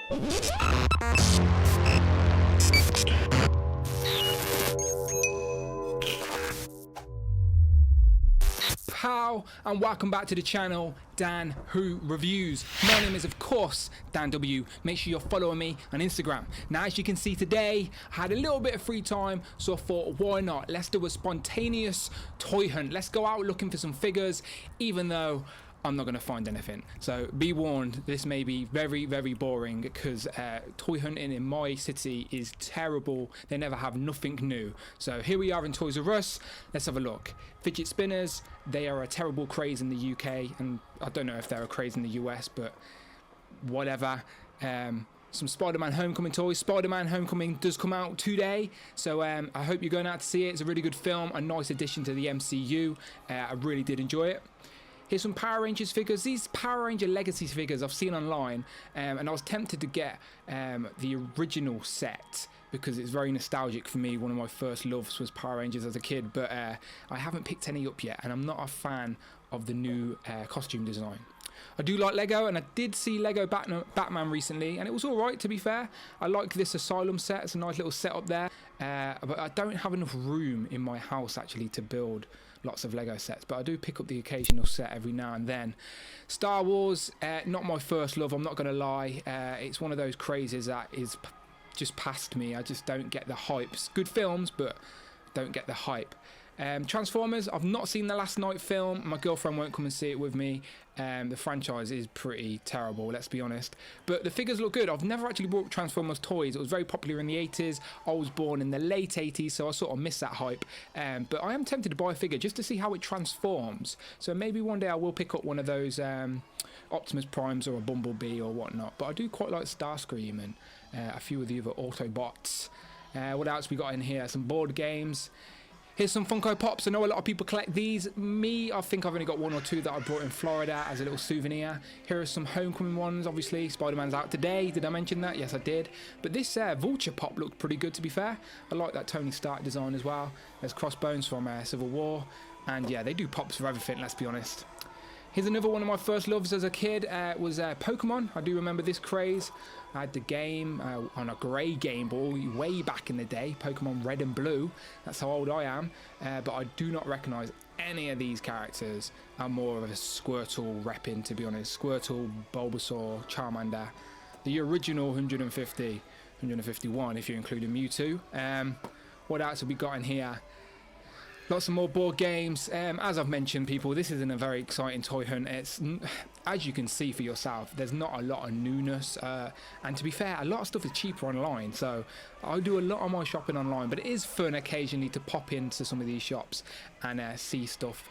Pow, and welcome back to the channel, Dan Who Reviews. My name is of course Dan W. Make sure you're following me on Instagram. Now as you can see today, I had a little bit of free time, so I thought why not, let's do a spontaneous toy hunt. Let's go out looking for some figures, even though I'm not going to find anything. So be warned, this may be very, very boring because toy hunting in my city is terrible. They never have nothing new. So here we are in Toys R Us. Let's have a look. Fidget spinners, they are a terrible craze in the UK, and I don't know if they're a craze in the US, but whatever. Some Spider-Man Homecoming toys. Spider-Man Homecoming does come out today, so I hope you're going out to see it. It's a really good film, a nice addition to the MCU. I really did enjoy it. Here's some Power Rangers figures. These Power Ranger Legacy figures I've seen online, and I was tempted to get the original set because it's very nostalgic for me. One of my first loves was Power Rangers as a kid, but I haven't picked any up yet, and I'm not a fan of the new costume design. I do like Lego, and I did see Lego Batman recently, and it was alright to be fair. I like this Asylum set, it's a nice little setup there, but I don't have enough room in my house actually to build lots of Lego sets, but I do pick up the occasional set every now and then. Star Wars, not my first love, I'm not going to lie. It's one of those crazes that is just past me. I just don't get the hype. It's good films, but don't get the hype. Transformers, I've not seen the Last Night film. My girlfriend won't come and see it with me. The franchise is pretty terrible, let's be honest, but the figures look good. I've never actually bought Transformers toys. It was very popular in the 80s. I was born in the late 80s, so I sort of missed that hype, but I am tempted to buy a figure just to see how it transforms. So maybe one day I will pick up one of those Optimus Primes or a Bumblebee or whatnot, but I do quite like Starscream and a few of the other Autobots. What else we got in here? Some board games. Here's some Funko Pops. I know a lot of people collect these. Me, I think I've only got one or two that I brought in Florida as a little souvenir. Here are some Homecoming ones, obviously. Spider-Man's out today. Did I mention that? Yes, I did. But this Vulture Pop looked pretty good, to be fair. I like that Tony Stark design as well. There's Crossbones from Civil War. And yeah, they do pops for everything, let's be honest. Here's another one of my first loves as a kid, was Pokemon. I do remember this craze. I had the game on a grey Game Boy way back in the day, Pokemon Red and Blue. That's how old I am, but I do not recognise any of these characters. I'm more of a Squirtle repping, to be honest. Squirtle, Bulbasaur, Charmander. The original 150, 151 if you're including Mewtwo. What else have we got in here? Lots of more board games. As I've mentioned, people, this isn't a very exciting toy hunt. It's, as you can see for yourself, there's not a lot of newness. And to be fair, a lot of stuff is cheaper online. So I do a lot of my shopping online, but it is fun occasionally to pop into some of these shops and see stuff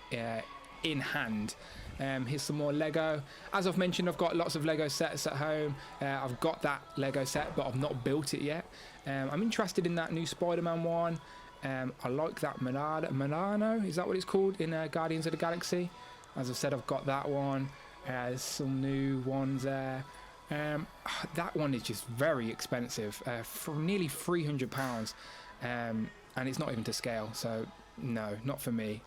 in hand. Here's some more Lego. As I've mentioned, I've got lots of Lego sets at home. I've got that Lego set, but I've not built it yet. I'm interested in that new Spider-Man one. I like that Milano, is that what it's called, in Guardians of the Galaxy? As I said, I've got that one. There's some new ones there. That one is just very expensive, for nearly £300, and it's not even to scale, so no, not for me.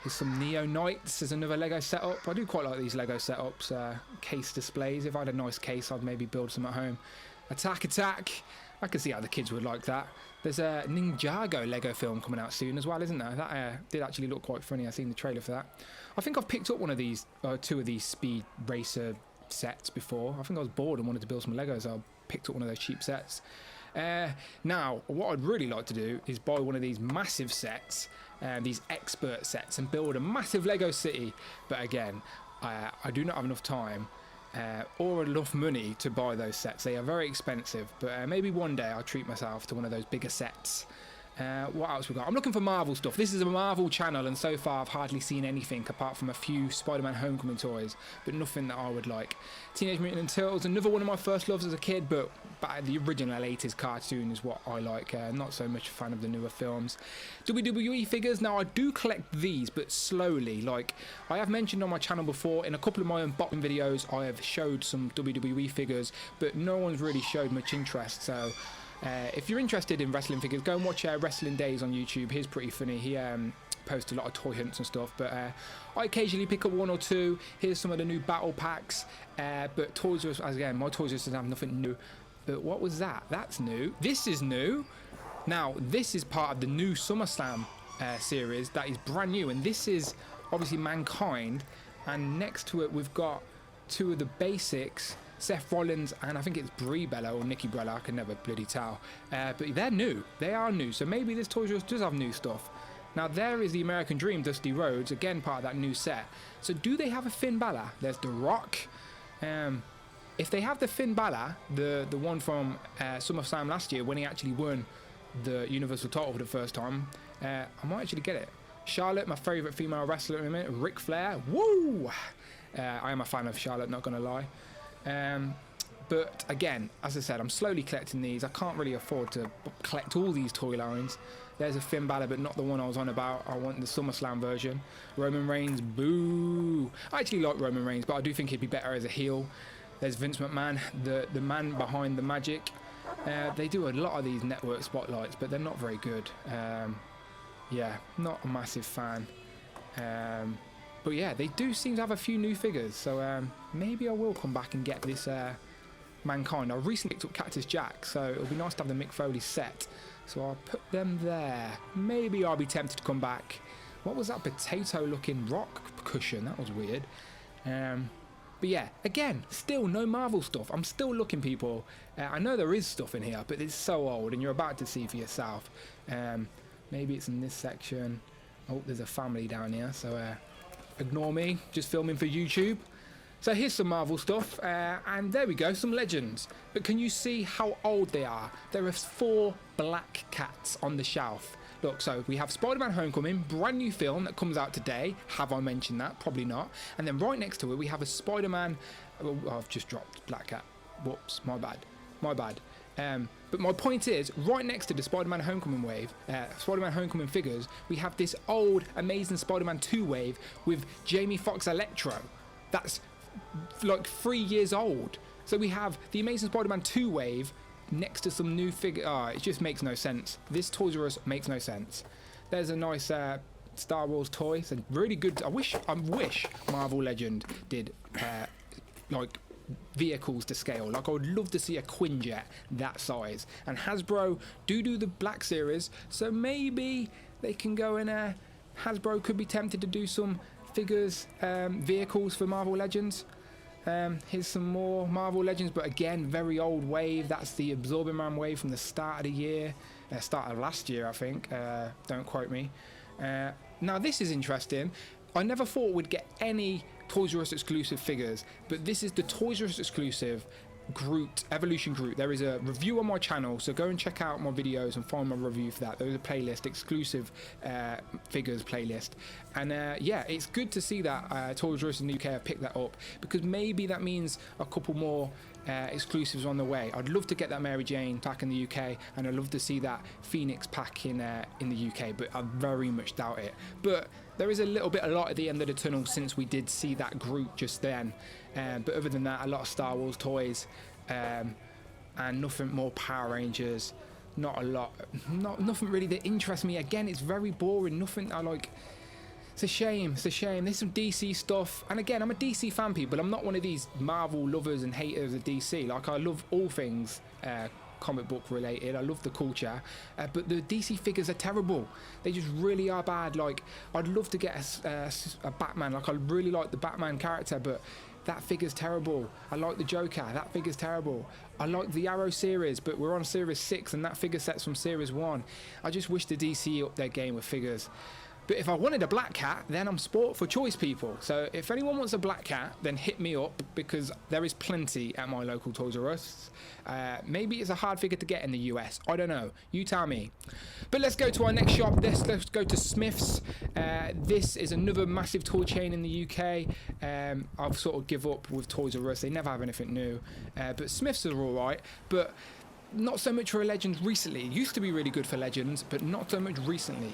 Here's some Neo Knights. There's another Lego setup. I do quite like these Lego setups, case displays. If I had a nice case, I'd maybe build some at home. Attack! I can see how the kids would like that. There's a Ninjago Lego film coming out soon as well, isn't there? That did actually look quite funny. I've seen the trailer for that. I think I've picked up one of these, two of these Speed Racer sets before. I think I was bored and wanted to build some Legos, so I picked up one of those cheap sets. Now, what I'd really like to do is buy one of these massive sets, these expert sets, and build a massive Lego city. But again, I do not have enough time or enough money to buy those sets. They are very expensive, but maybe one day I'll treat myself to one of those bigger sets. What else we got? I'm looking for Marvel stuff. This is a Marvel channel, and so far I've hardly seen anything apart from a few Spider-Man Homecoming toys, but nothing that I would like. Teenage Mutant Ninja Turtles, another one of my first loves as a kid, but the original 80s cartoon is what I like. Not so much a fan of the newer films. WWE figures. Now, I do collect these, but slowly. Like I have mentioned on my channel before, in a couple of my unboxing videos, I have showed some WWE figures, but no one's really showed much interest, so if you're interested in wrestling figures, go and watch Wrestling Days on YouTube. He's pretty funny. He post a lot of toy hunts and stuff, but I occasionally pick up one or two. Here's some of the new battle packs, but Toys R Us, again, my Toys R Us doesn't have nothing new. But what was that? That's new. This is new. Now, this is part of the new SummerSlam series that is brand new, and this is obviously Mankind, and next to it we've got two of the basics, Seth Rollins and I think it's Brie Bella or Nikki Bella, I can never bloody tell, but they're new. They are new, so maybe this Toys R Us does have new stuff. Now there is the American Dream, Dusty Rhodes, again part of that new set. So do they have a Finn Balor? There's The Rock. If they have the Finn Balor, the one from SummerSlam last year when he actually won the Universal title for the first time, I might actually get it. Charlotte, my favourite female wrestler at the minute. Ric Flair, woo! I am a fan of Charlotte, not going to lie. But again, as I said, I'm slowly collecting these. I can't really afford to collect all these toy lines. There's a Finn Balor, but not the one I was on about. I want the SummerSlam version. Roman Reigns, boo! I actually like Roman Reigns, but I do think he'd be better as a heel. There's Vince McMahon, the man behind the magic. They do a lot of these network spotlights, but they're not very good. Yeah, not a massive fan. But yeah, they do seem to have a few new figures, so maybe I will come back and get this Mankind. I recently picked up Cactus Jack, so it'll be nice to have the Mick Foley set. So I'll put them there. Maybe I'll be tempted to come back. What was that potato-looking rock cushion? That was weird. But yeah, again, still no Marvel stuff. I'm still looking, people. I know there is stuff in here, but it's so old, and you're about to see for yourself. Maybe it's in this section. Oh, there's a family down here, so ignore me, just filming for YouTube. So here's some Marvel stuff, and there we go, some Legends. But can you see how old they are? There are 4 black cats on the shelf. Look, so we have Spider-Man Homecoming, brand new film that comes out today. Have I mentioned that? Probably not. And then right next to it, we have a Spider-Man... Oh, I've just dropped Black Cat. Whoops, my bad. My bad. But my point is, right next to the Spider-Man Homecoming wave, Spider-Man Homecoming figures, we have this old, amazing Spider-Man 2 wave with Jamie Foxx Electro. That's like 3 years old. So we have the Amazing Spider-Man 2 wave next to some new figure. It just makes no sense. This Toys R Us makes no sense. There's a nice Star Wars toy. It's a really good. I wish Marvel Legend did like vehicles to scale. Like, I would love to see a Quinjet that size. And Hasbro do the Black Series, so maybe they can go in. Hasbro could be tempted to do some figures, vehicles for Marvel Legends. Here's some more Marvel Legends, but again, very old wave. That's the Absorbing Man wave from the start of the year, start of last year, I think. Don't quote me. Now this is interesting. I never thought we'd get any Toys R Us exclusive figures, but this is the Toys R Us exclusive Groot, Evolution Groot. There is a review on my channel, so go and check out my videos and find my review for that. There's a playlist, exclusive figures playlist, and yeah, it's good to see that Toys R Us in the UK have picked that up, because maybe that means a couple more exclusives on the way. I'd love to get that Mary Jane pack in the UK, and I'd love to see that Phoenix pack in the UK, but I very much doubt it. But there is a little bit of light at the end of the tunnel since we did see that Groot just then. But other than that, a lot of Star Wars toys, and nothing more Power Rangers. Not a lot, nothing really that interests me. Again, it's very boring. Nothing I like. It's a shame. It's a shame. There's some DC stuff, and again, I'm a DC fan, people. I'm not one of these Marvel lovers and haters of DC. Like, I love all things comic book related. I love the culture, but the DC figures are terrible. They just really are bad. Like, I'd love to get a Batman. Like, I really like the Batman character, but that figure's terrible. I like the Joker. That figure's terrible. I like the Arrow series, but we're on Series 6, and that figure set's from Series 1. I just wish the DC upped their game with figures. But if I wanted a Black Cat, then I'm sport for choice, people. So if anyone wants a Black Cat, then hit me up, because there is plenty at my local Toys R Us. Maybe it's a hard figure to get in the US. I don't know. You tell me. But let's go to our next shop. Let's go to Smyths. This is another massive toy chain in the UK. I've sort of give up with Toys R Us. They never have anything new. But Smyths are all right. But not so much for Legends recently. It used to be really good for Legends, but not so much recently.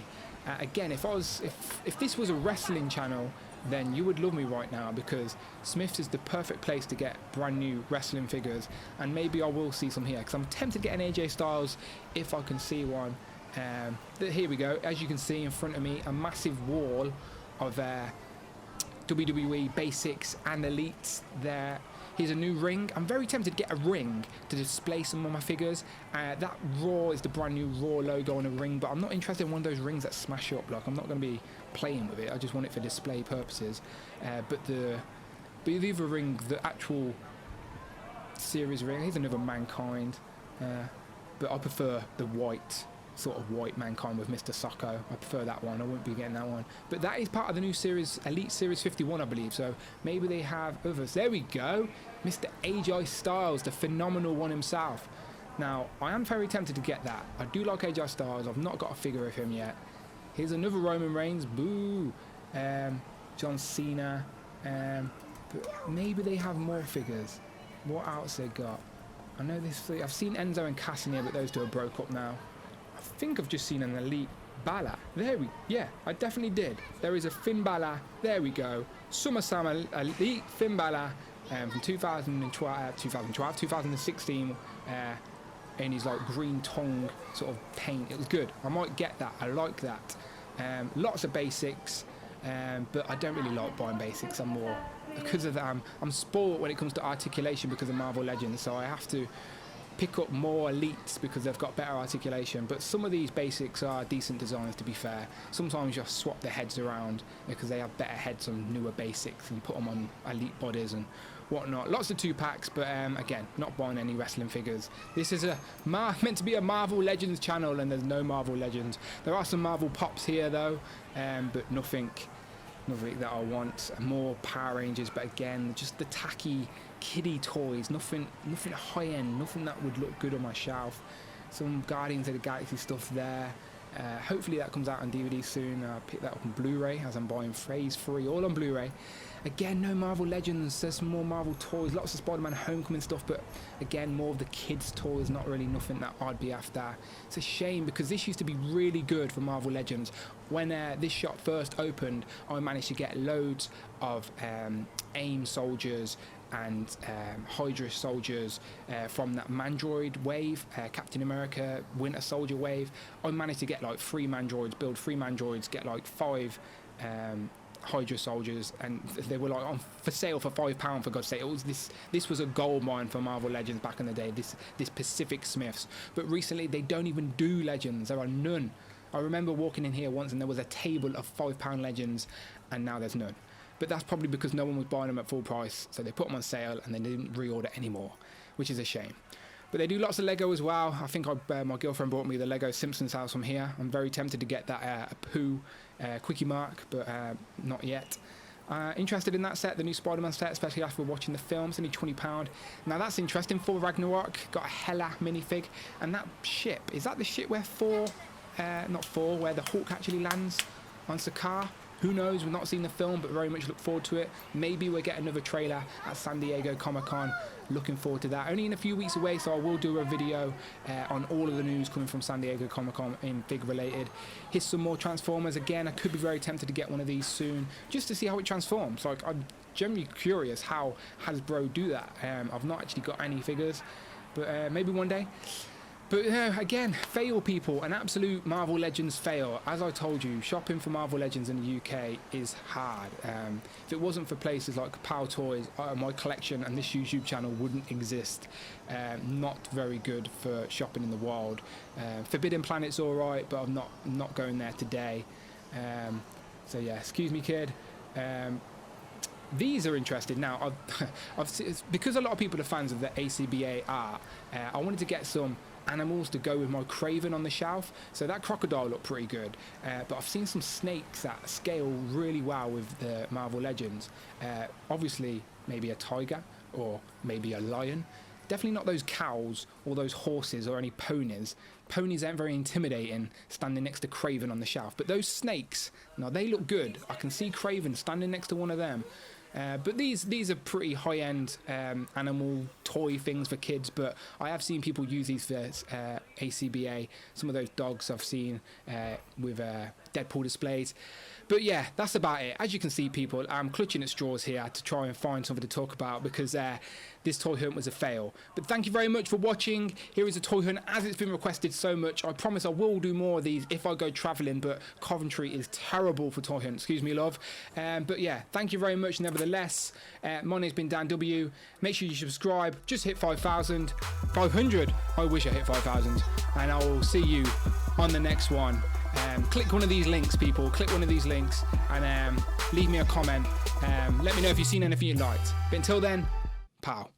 Again, if this was a wrestling channel, then you would love me right now, because Smyths is the perfect place to get brand new wrestling figures, and maybe I will see some here, because I'm tempted to get an AJ Styles if I can see one. Here we go. As you can see in front of me, a massive wall of WWE basics and elites there. Here's a new ring. I'm very tempted to get a ring to display some of my figures. That Raw is the brand new Raw logo on a ring, but I'm not interested in one of those rings that smash up. Like, I'm not going to be playing with it. I just want it for display purposes. But the other ring, the actual series ring, here's another Mankind. But I prefer the white, sort of white Mankind with Mr. Socko. I prefer that one. I won't be getting that one. But that is part of the new series, Elite Series 51, I believe. So maybe they have others. There we go. Mr. AJ Styles, the phenomenal one himself. Now, I am very tempted to get that. I do like AJ Styles. I've not got a figure of him yet. Here's another Roman Reigns. Boo. John Cena. But maybe they have more figures. What else they got? I know this. I've seen Enzo and Cass in here, but those two are broke up now. I think I've just seen an Elite Balor. Yeah, I definitely did. There is a Finn Balor. There we go. SummerSlam Elite Finn Balor from 2016 in his like green tongue sort of paint. It was good. I might get that. I like that. Lots of basics, but I don't really like buying basics. I'm more because of that. I'm spoiled when it comes to articulation because of Marvel Legends, so I have to pick up more elites because they've got better articulation. But some of these basics are decent designs, to be fair. Sometimes you just swap the heads around because they have better heads on newer basics and put them on elite bodies and whatnot. Lots of 2-packs, but again, not buying any wrestling figures. This is meant to be a Marvel Legends channel, and there's no Marvel Legends. There are some Marvel Pops here though, but nothing that I want. More Power Rangers, but again, just the tacky kiddie toys, nothing high end, nothing that would look good on my shelf. Some Guardians of the Galaxy stuff there. Hopefully that comes out on DVD soon. I'll pick that up on Blu-ray as I'm buying Phase 3 all on Blu-ray. Again, no Marvel Legends. There's some more Marvel toys, lots of Spider-Man Homecoming stuff, but again, more of the kids toys, not really nothing that I'd be after. It's a shame because this used to be really good for Marvel Legends. When this shop first opened, I managed to get loads of AIM soldiers and Hydra soldiers from that Mandroid wave, Captain America Winter Soldier wave. I managed to get like 3 Mandroids, build 3 Mandroids, get like 5 Hydra soldiers, and they were like for sale for £5 for God's sake. It was this was a gold mine for Marvel Legends back in the day, this Pacific Smyths. But recently they don't even do Legends. There are none. I remember walking in here once and there was a table of £5 Legends, and now there's none. But that's probably because no one was buying them at full price, so they put them on sale and they didn't reorder anymore, which is a shame. But they do lots of Lego as well. I think my girlfriend brought me the Lego Simpsons house from here. I'm very tempted to get that Apu Quickie Mark, but not yet. Interested in that set, the new Spider-Man set, especially after watching the film. It's only £20. Now that's interesting. Thor Ragnarok got a Hela minifig, and that ship, is that the ship where where the Hulk actually lands on Sakaar? Who knows? We've not seen the film, but very much look forward to it. Maybe we'll get another trailer at San Diego Comic-Con. Looking forward to that. Only in a few weeks away, so I will do a video on all of the news coming from San Diego Comic-Con in fig related. Here's some more Transformers. Again, I could be very tempted to get one of these soon, just to see how it transforms. Like, I'm generally curious how Hasbro do that. I've not actually got any figures, but maybe one day. But again, fail people, an absolute Marvel Legends fail. As I told you, shopping for Marvel Legends in the UK is hard. If it wasn't for places like Power Toys, my collection and this YouTube channel wouldn't exist. Not very good for shopping in the wild. Forbidden Planet's alright, but I'm not going there today. So yeah, excuse me, kid. These are interesting. Now, because a lot of people are fans of the ACBA art, I wanted to get some animals to go with my Craven on the shelf. So that crocodile looked pretty good, but I've seen some snakes that scale really well with the Marvel Legends. Obviously maybe a tiger or maybe a lion. Definitely not those cows or those horses or any ponies. Ponies aren't very intimidating standing next to Craven on the shelf, but those snakes, now they look good. I can see Craven standing next to one of them. But these are pretty high-end animal toy things for kids, but I have seen people use these for ACBA. Some of those dogs I've seen with Deadpool displays. But yeah, that's about it. As you can see, people, I'm clutching at straws here to try and find something to talk about because this toy hunt was a fail. But thank you very much for watching. Here is a toy hunt as it's been requested so much. I promise I will do more of these if I go travelling, but Coventry is terrible for toy hunt. Excuse me, love. But yeah, thank you very much nevertheless. My name's been Dan W. Make sure you subscribe. Just hit 5,000. 500. I wish I hit 5,000. And I will see you on the next one. Click one of these links, people. Click one of these links and leave me a comment. Let me know if you've seen anything you liked. But until then, pow.